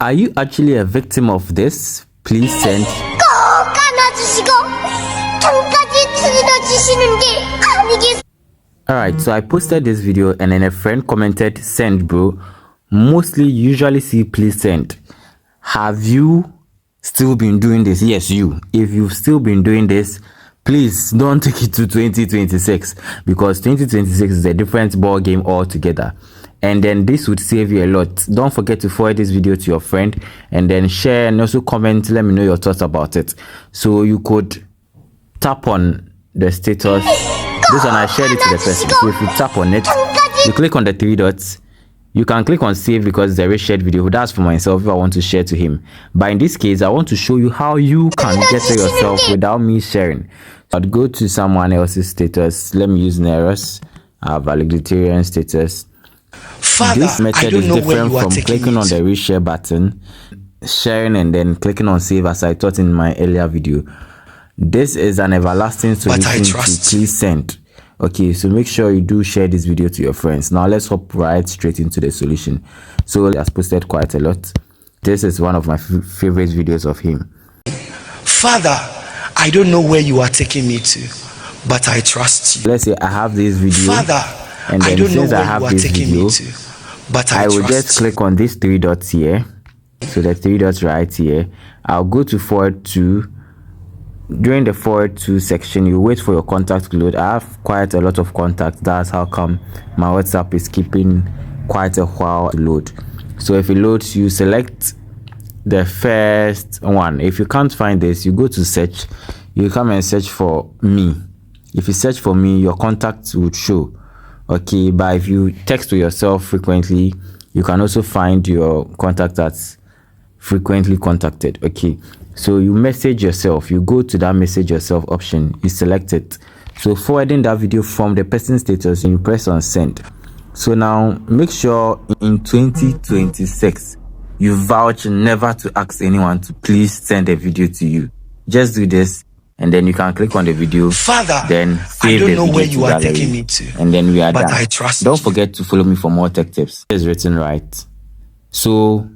Are you actually a victim of this? Please send. Alright, so I posted this video and then a friend commented, send bro. Mostly usually see please send. Have you still been doing this? Yes, you. If you've still been doing this, please don't take it to 2026, because 2026 is a different ball game altogether. And then this would save you a lot. Don't forget to forward this video to your friend and then share and also comment. Let me know your thoughts about it. So you could tap on the status. This one I shared it to the person. So if you tap on it, you click on the three dots. You can click on save because there is shared video. That's for myself if I want to share to him. But in this case, I want to show you how you can get to yourself without me sharing. So I'd go to someone else's status. Let me use Neros, valedictorian status. Father, this method is different from clicking on the reshare button, sharing, and then clicking on save as I taught in my earlier video. This is an everlasting solution to please send. Okay, so make sure you do share this video to your friends. Now let's hop right straight into the solution. So he has posted quite a lot. This is one of my favorite videos of him. Father, I don't know where you are taking me to, but I trust you. Let's say I have this video. Father, and then since I have this video, but I will just click on these three dots here. So the three dots right here. I'll go to forward to. During the forward to section, you wait for your contact to load. I have quite a lot of contacts. That's how come my WhatsApp is keeping quite a while to load. So if it loads, you select the first one. If you can't find this, you go to search. You come and search for me. If you search for me, your contacts would show. Okay, but if you text to yourself frequently, you can also find your contact that's frequently contacted. Okay, so you message yourself. You go to that message yourself option, you select it. So forwarding that video from the person's status, and you press on send. So now make sure in 2026 you vouch never to ask anyone to please send a video to you. Just do this, and then you can click on the video. Father, then save I don't know where you are taking me to, and then we are but done. I trust Don't forget to follow me for more tech tips. It's written right. So